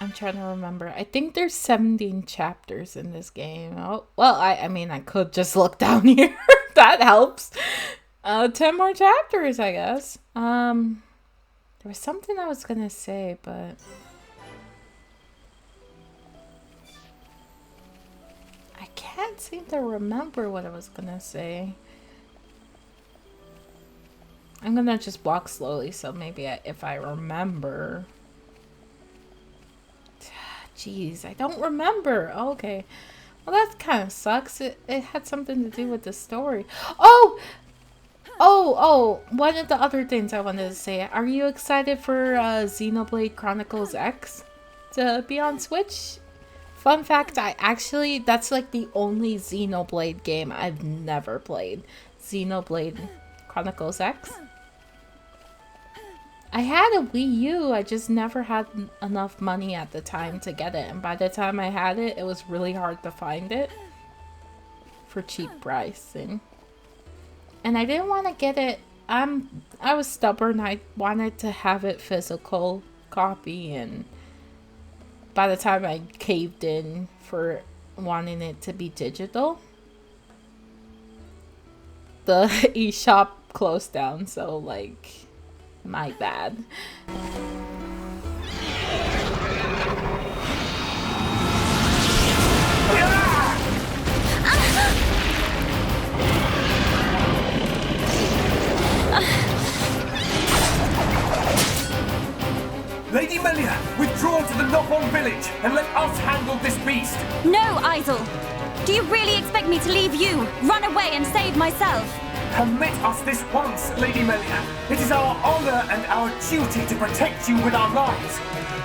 I'm trying to remember. I think there's 17 chapters in this game. Oh, well, I mean, I could just look down here. That helps. 10 more chapters, I guess. There was something I was gonna say, but I can't seem to remember what I was gonna say. I'm gonna just walk slowly, so maybe if I remember. Jeez, I don't remember. Okay. Well, that kind of sucks. It had something to do with the story. Oh! One of the other things I wanted to say. Are you excited for Xenoblade Chronicles X to be on Switch? Fun fact, that's like the only Xenoblade game I've never played. Xenoblade Chronicles X. I had a Wii U, I just never had enough money at the time to get it. And by the time I had it, it was really hard to find it for cheap pricing. And I didn't want to get it. I was stubborn. I wanted to have it physical copy, and by the time I caved in for wanting it to be digital, the eShop closed down, so like, my bad. Lady Melia, withdraw to the Knock-On village and let us handle this beast. No, Isel. Do you really expect me to leave you, run away and save myself? Permit us this once, Lady Melia. It is our honor and our duty to protect you with our lives.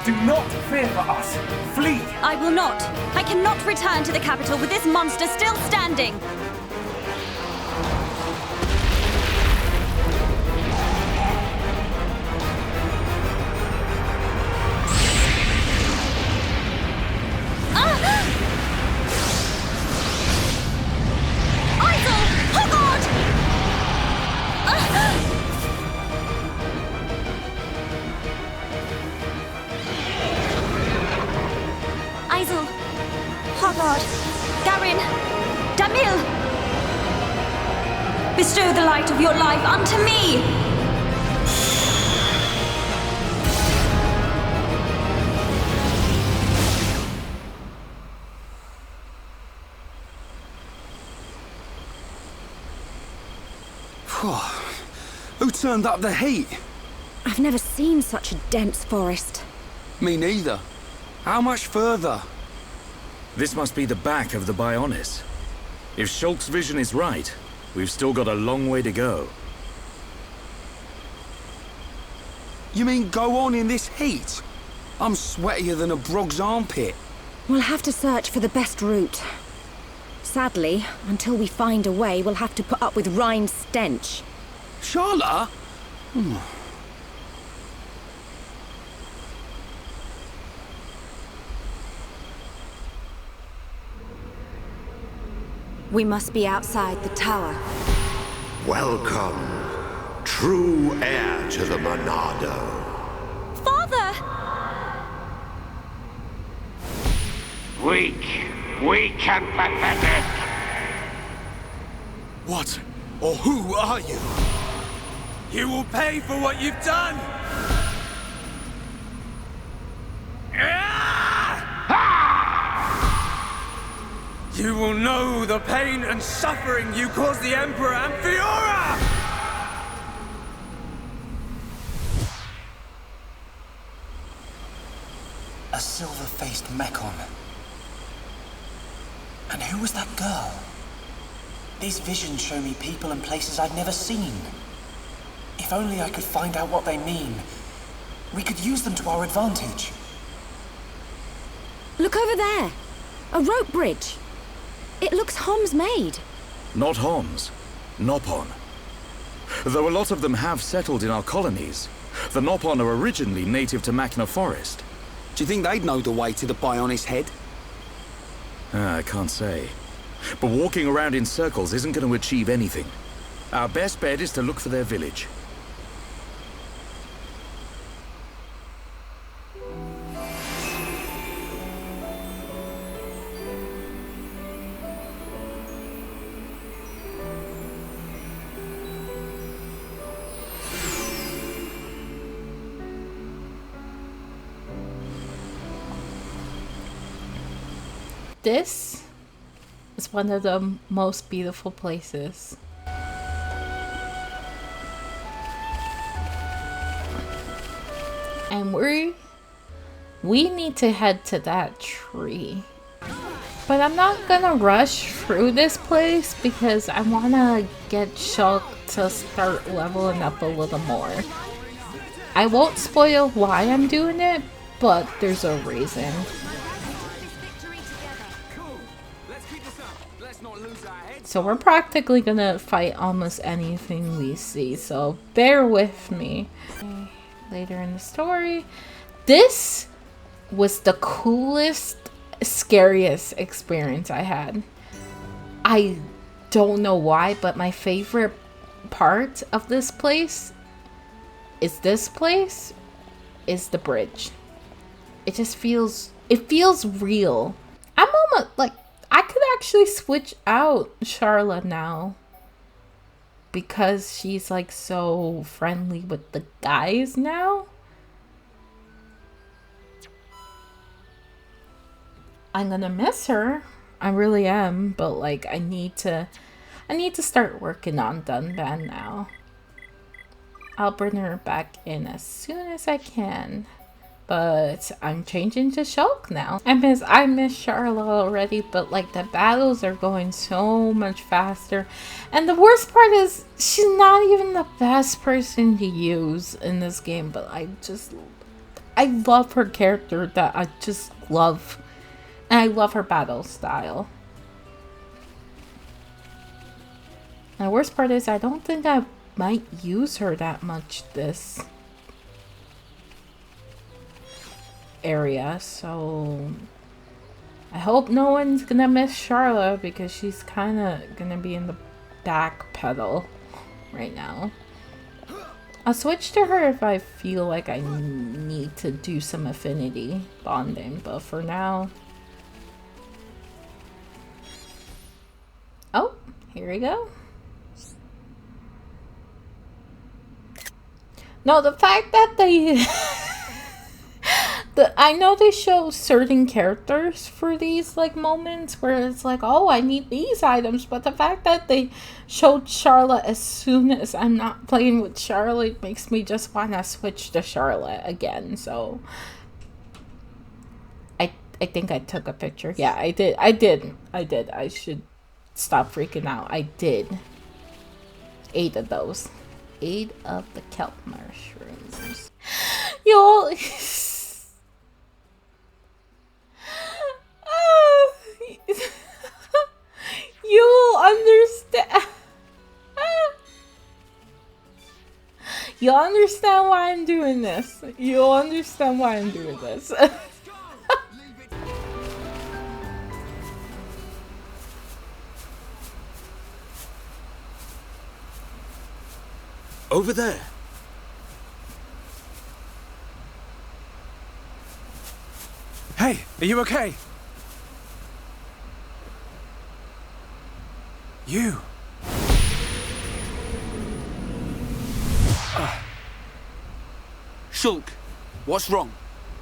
Do not fear for us. Flee. I will not. I cannot return to the capital with this monster still standing. Bestow the light of your life unto me! Who turned up the heat? I've never seen such a dense forest. Me neither. How much further? This must be the back of the Bionis. If Shulk's vision is right, we've still got a long way to go. You mean go on in this heat? I'm sweatier than a brog's armpit. We'll have to search for the best route. Sadly, until we find a way, we'll have to put up with Rhine's stench. Charlotte? We must be outside the tower. Welcome, true heir to the Monado. Father! Weak and pathetic. What or who are you? You will pay for what you've done! You will know the pain and suffering you caused the Emperor and Fiora! A silver-faced Mechon. And who was that girl? These visions show me people and places I've never seen. If only I could find out what they mean. We could use them to our advantage. Look over there! A rope bridge! It looks Hom's made. Not Homs. Nopon. Though a lot of them have settled in our colonies, the Nopon are originally native to Machna Forest. Do you think they'd know the way to the Bionis head? I can't say. But walking around in circles isn't going to achieve anything. Our best bet is to look for their village. this is one of the most beautiful places. And we need to head to that tree. But I'm not gonna rush through this place because I wanna get Shulk to start leveling up a little more. I won't spoil why I'm doing it, but there's a reason. So we're practically gonna fight almost anything we see, so bear with me. Later in the story, this was the coolest, scariest experience I had. I don't know why, but my favorite part of this place is the bridge. It feels real. I'm almost like I could actually switch out Charla now because she's like so friendly with the guys now. I'm gonna miss her. I really am, but like I need to start working on Dunban now. I'll bring her back in as soon as I can. But I'm changing to Shulk now. I miss Charla already, but like the battles are going so much faster. And the worst part is she's not even the best person to use in this game, but I love her character that I just love. And I love her battle style. And the worst part is I don't think I might use her that much this area, so I hope no one's gonna miss Charla because she's kind of gonna be in the back pedal right now. I'll switch to her if I feel like I need to do some affinity bonding, but for now... Oh, here we go. No, the fact that they... I know they show certain characters for these like moments where it's like, oh, I need these items, but the fact that they showed Charla as soon as I'm not playing with Charlotte makes me just want to switch to Charlotte again. So I think I took a picture. Yeah, I did. I should stop freaking out. I did 8 of those. 8 of the kelp mushrooms. Y'all... You'll understand. You'll understand why I'm doing this. You'll understand why I'm doing this. Over there. Hey, are you okay? You. Shulk, what's wrong?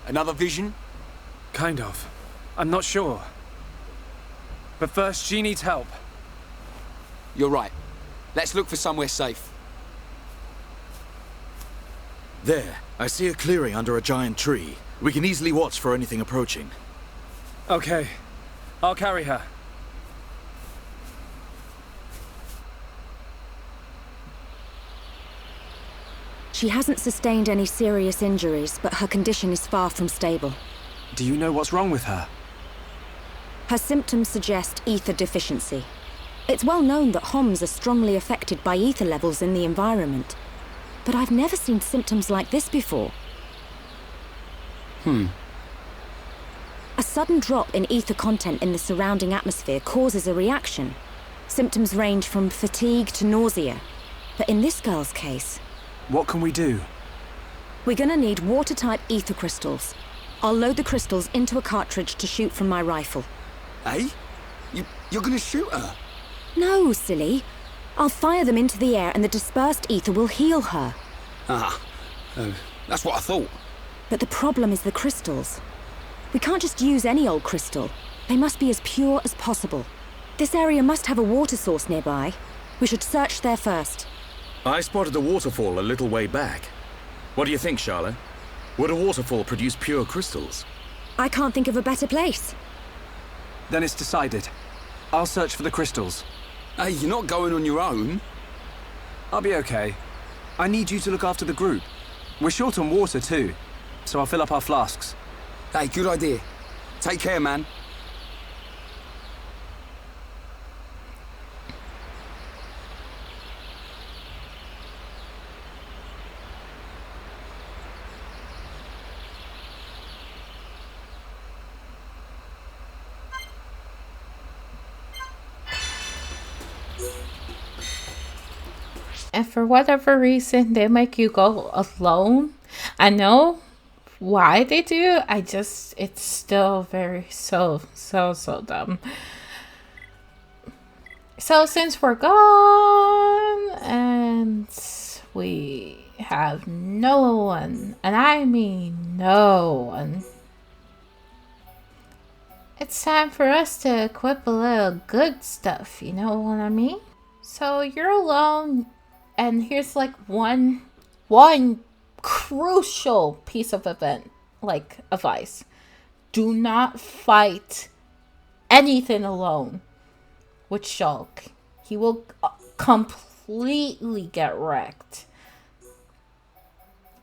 Another vision? Kind of. I'm not sure. But first, she needs help. You're right. Let's look for somewhere safe. There, I see a clearing under a giant tree. We can easily watch for anything approaching. Okay, I'll carry her. She hasn't sustained any serious injuries, but her condition is far from stable. Do you know what's wrong with her? Her symptoms suggest ether deficiency. It's well known that Homs are strongly affected by ether levels in the environment. But I've never seen symptoms like this before. A sudden drop in ether content in the surrounding atmosphere causes a reaction. Symptoms range from fatigue to nausea. But in this girl's case... What can we do? We're gonna need water-type ether crystals. I'll load the crystals into a cartridge to shoot from my rifle. Eh? You're gonna shoot her? No, silly. I'll fire them into the air and the dispersed ether will heal her. That's what I thought. But the problem is the crystals. We can't just use any old crystal. They must be as pure as possible. This area must have a water source nearby. We should search there first. I spotted a waterfall a little way back. What do you think, Charlotte? Would a waterfall produce pure crystals? I can't think of a better place. Then it's decided. I'll search for the crystals. Hey, you're not going on your own. I'll be okay. I need you to look after the group. We're short on water too, so I'll fill up our flasks. Hey, good idea. Take care, man. And for whatever reason, they make you go alone. I know why they do. It's still very so dumb. So since we're gone and we have no one, and I mean no one, it's time for us to equip a little good stuff, you know what I mean? So you're alone. And here's like one crucial piece of advice. Do not fight anything alone with Shulk. He will completely get wrecked.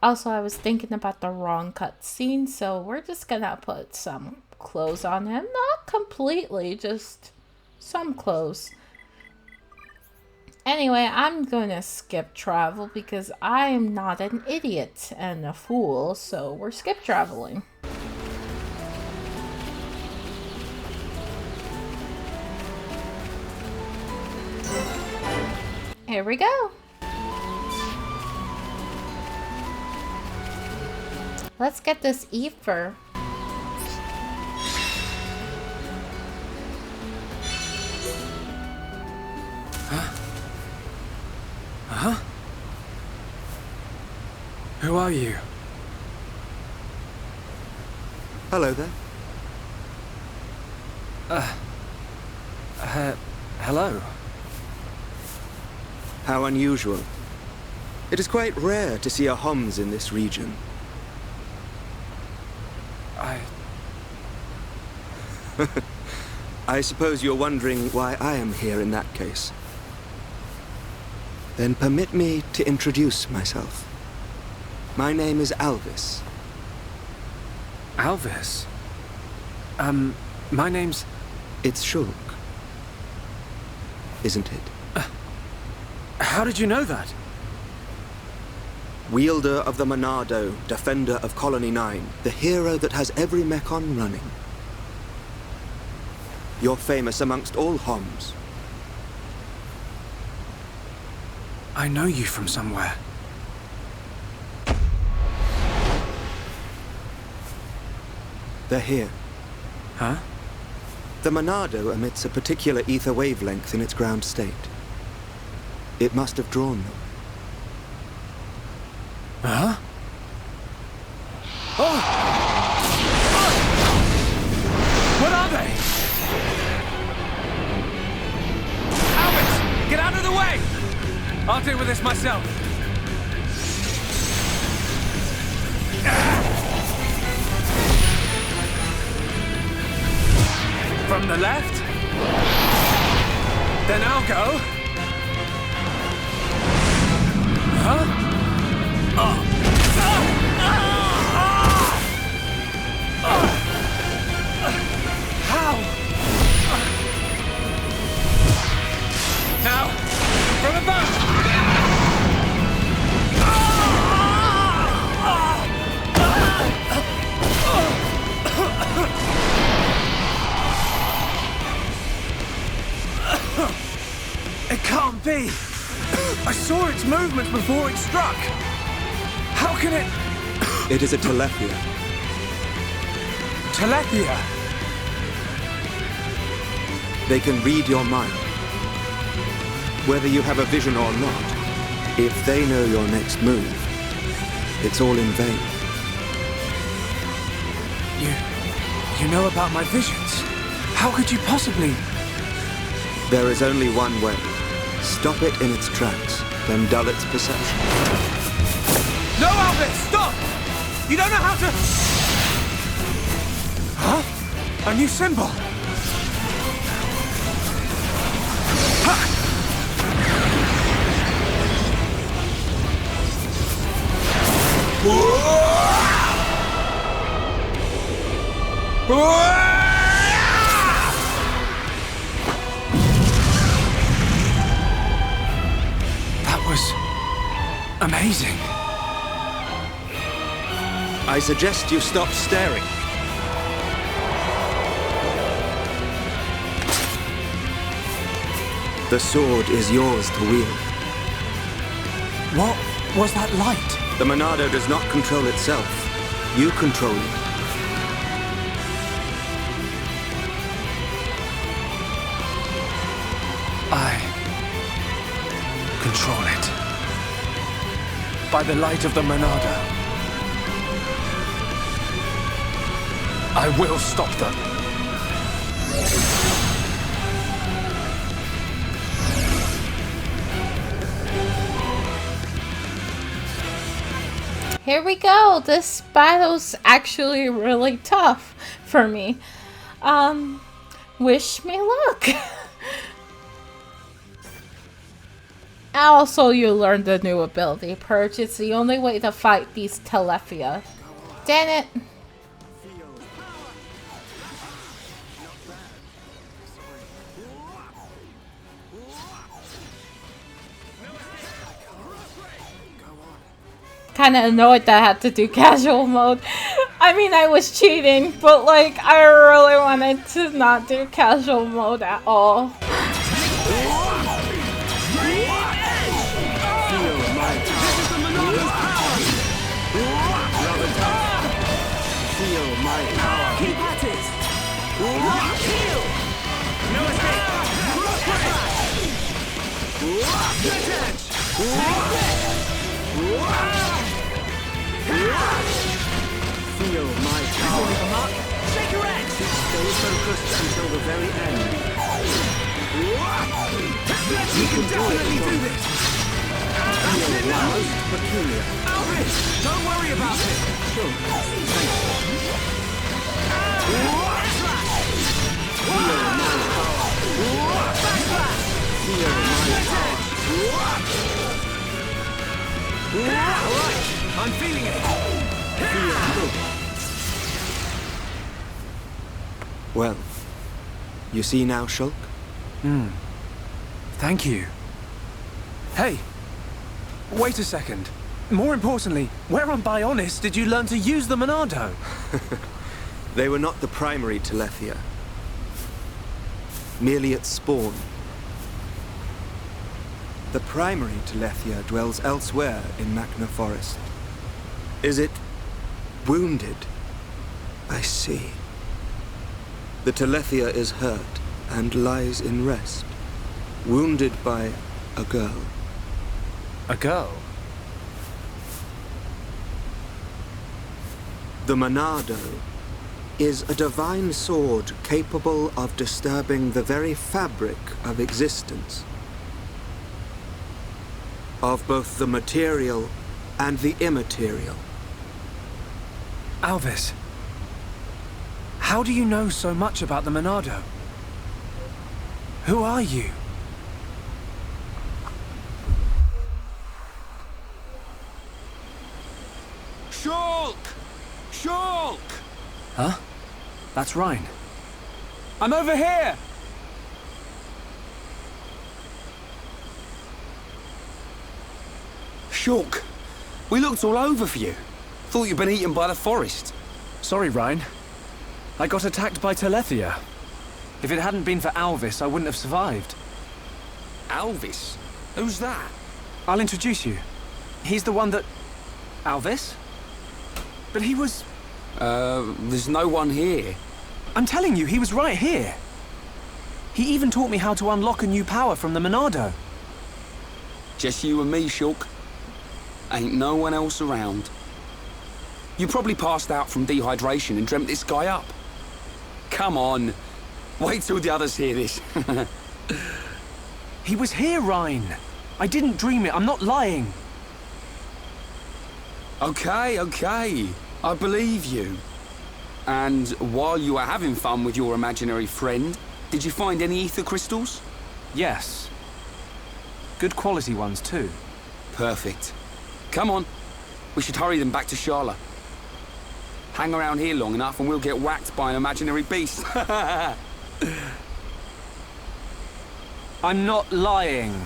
Also, I was thinking about the wrong cutscene, so we're just gonna put some clothes on him. Not completely, just some clothes. Anyway, I'm gonna skip travel because I am not an idiot and a fool, so we're skip traveling. Here we go. Let's get this ether. Huh? Who are you? Hello there. Hello. How unusual. It is quite rare to see a Homs in this region. I suppose you're wondering why I am here in that case. Then permit me to introduce myself. My name is Alvis. Alvis? My name's... It's Shulk. Isn't it? How did you know that? Wielder of the Monado, defender of Colony 9, the hero that has every mechon running. You're famous amongst all Homs. I know you from somewhere. They're here. Huh? The Monado emits a particular ether wavelength in its ground state. It must have drawn them. Huh? Oh! What are they? Albert! Get out of the way! I'll deal with this myself. From the left? Then I'll go. Huh? How? Now, from above! It can't be! I saw its movements before it struck! How can it... It is a Telephia. Telephia? They can read your mind. Whether you have a vision or not, if they know your next move, it's all in vain. You know about my visions? How could you possibly? There is only one way. Stop it in its tracks, then dull its perception. No, Albert, stop! You don't know how to... Huh? A new symbol? Ha! That was amazing. I suggest you stop staring. The sword is yours to wield. What was that light? The Monado does not control itself. You control it. I control it. By the light of the Monado. I will stop them. Here we go. This battle's actually really tough for me. Wish me luck. Also, you learned the new ability, Purge. It's the only way to fight these Telethia. Damn it. Kind of annoyed that I had to do casual mode. I mean, I was cheating, but like, I really wanted to not do casual mode at all. Feel my power. Shake your edge. Stay focused until the very end. You can definitely do this! Feel the most peculiar. Albert, don't worry about it! Feel my power. Feel my power. Alright, I'm feeling it! Well, you see now, Shulk? Thank you. Hey, wait a second. More importantly, where on Bionis did you learn to use the Monado? They were not the primary Telethia. Merely its spawn. The primary Telethia dwells elsewhere in Machna Forest. Is it wounded? I see. The Telethia is hurt and lies in rest, wounded by a girl. A girl? The Monado is a divine sword capable of disturbing the very fabric of existence. Of both the material and the immaterial. Alvis, how do you know so much about the Monado? Who are you? Shulk! Shulk! Huh? That's Ryan. I'm over here! Shulk, we looked all over for you. Thought you'd been eaten by the forest. Sorry, Ryan. I got attacked by Telethia. If it hadn't been for Alvis, I wouldn't have survived. Alvis? Who's that? I'll introduce you. He's the one that... Alvis? But he was... There's no one here. I'm telling you, he was right here. He even taught me how to unlock a new power from the Monado. Just you and me, Shulk. Ain't no one else around. You probably passed out from dehydration and dreamt this guy up. Come on. Wait till the others hear this. He was here, Rhine. I didn't dream it. I'm not lying. Okay, I believe you. And while you were having fun with your imaginary friend, did you find any ether crystals? Yes. Good quality ones, too. Perfect. Come on. We should hurry them back to Sharla. Hang around here long enough and we'll get whacked by an imaginary beast. I'm not lying.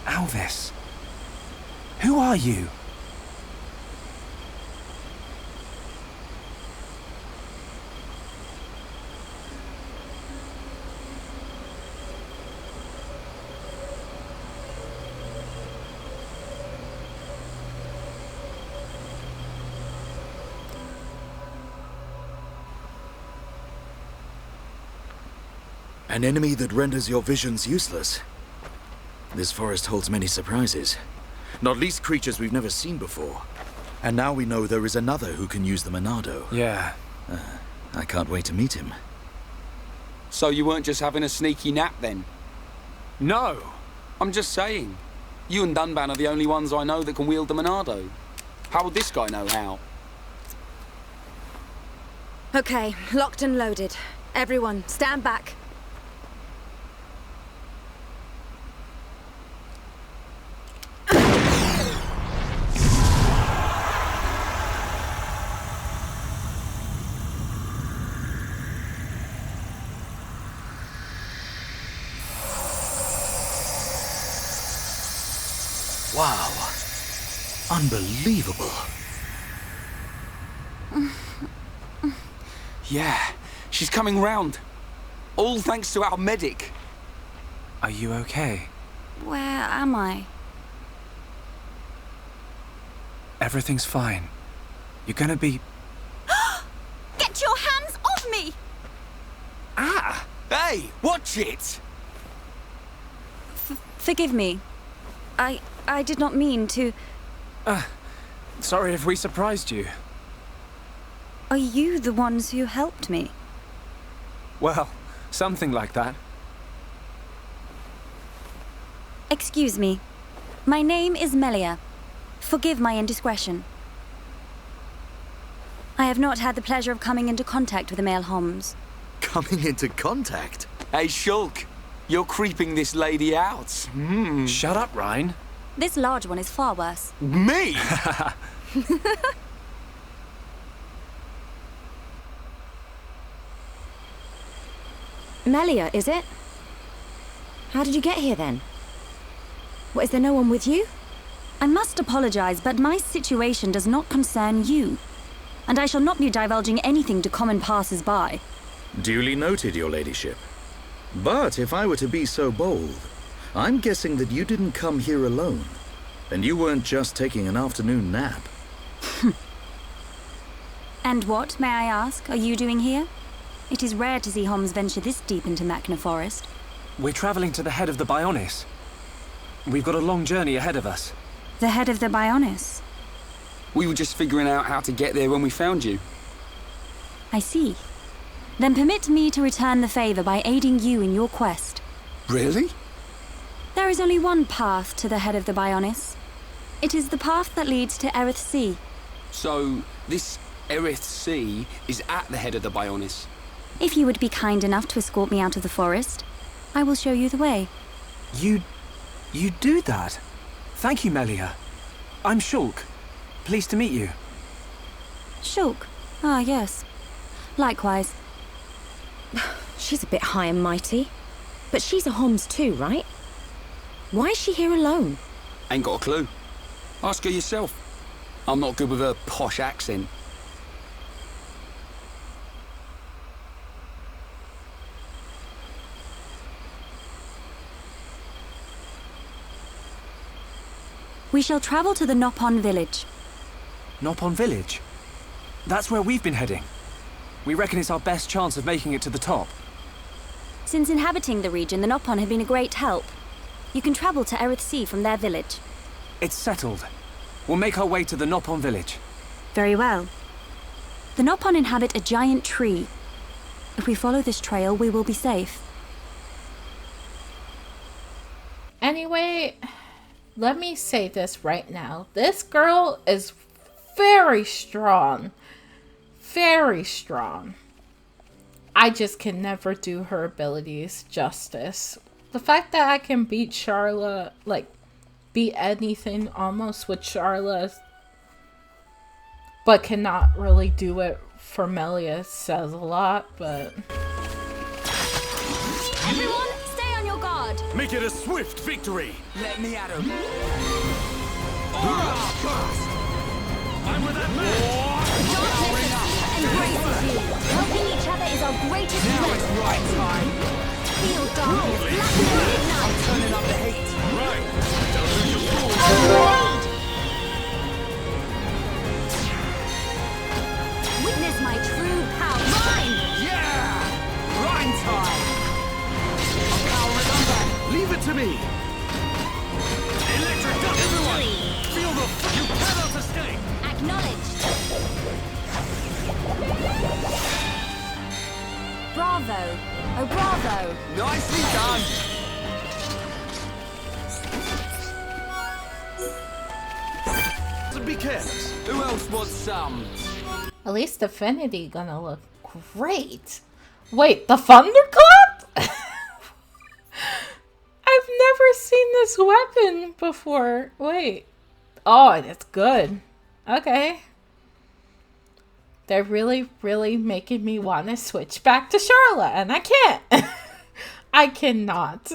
Alvis. Who are you? An enemy that renders your visions useless. This forest holds many surprises. Not least creatures we've never seen before. And now we know there is another who can use the Monado. Yeah. I can't wait to meet him. So you weren't just having a sneaky nap then? No! I'm just saying. You and Dunban are the only ones I know that can wield the Monado. How would this guy know how? Okay, locked and loaded. Everyone, stand back. Wow. Unbelievable. Yeah, she's coming round. All thanks to our medic. Are you okay? Where am I? Everything's fine. You're gonna be... Get your hands off me! Ah! Hey, watch it! Forgive me. I did not mean to... Sorry if we surprised you. Are you the ones who helped me? Well, something like that. Excuse me. My name is Melia. Forgive my indiscretion. I have not had the pleasure of coming into contact with the male Homs. Coming into contact? Hey, Shulk, you're creeping this lady out. Shut up, Rhine. This large one is far worse. Me? Melia, is it? How did you get here then? What, is there no one with you? I must apologize, but my situation does not concern you. And I shall not be divulging anything to common passers-by. Duly noted, your ladyship. But if I were to be so bold, I'm guessing that you didn't come here alone. And you weren't just taking an afternoon nap. And what, may I ask, are you doing here? It is rare to see Homs venture this deep into Machna Forest. We're traveling to the head of the Bionis. We've got a long journey ahead of us. The head of the Bionis? We were just figuring out how to get there when we found you. I see. Then permit me to return the favor by aiding you in your quest. Really? There is only one path to the head of the Bionis. It is the path that leads to Erith Sea. So, this Erith Sea is at the head of the Bionis. If you would be kind enough to escort me out of the forest, I will show you the way. You do that? Thank you, Melia. I'm Shulk. Pleased to meet you. Shulk? Ah, yes. Likewise. She's a bit high and mighty. But she's a Homs too, right? Why is she here alone? Ain't got a clue. Ask her yourself. I'm not good with her posh accent. We shall travel to the Nopon village. Nopon village? That's where we've been heading. We reckon it's our best chance of making it to the top. Since inhabiting the region, the Nopon have been a great help. You can travel to Erith Sea from their village. It's settled. We'll make our way to the Nopon village. Very well. The Nopon inhabit a giant tree. If we follow this trail, we will be safe. Anyway, let me say this right now. This girl is very strong. Very strong. I just can never do her abilities justice. The fact that I can beat Charla, like, beat anything almost with Charla, but cannot really do it for Melia says a lot, but... Everyone, stay on your guard! Make it a swift victory! Let me at him. I'm with that man! Embraces you! Helping each other is our greatest strength! Right time. Feel darkness, blacken the midnight! Turning up the heat. Right! Don't lose your cool! Blade! Witness my true power! Mine! Yeah! Grind time. I'm powering on back. Leave it to me! Electric dust. Everyone, Feel the... You cannot escape! Acknowledged! Bravo! Oh, bravo! nicely done. So be careless. Who else wants some? At least Affinity gonna look great. Wait, the Thunderclap? I've never seen this weapon before. Wait. Oh, and it's good. Okay. They're really, really making me want to switch back to Charlotte, and I can't. I cannot.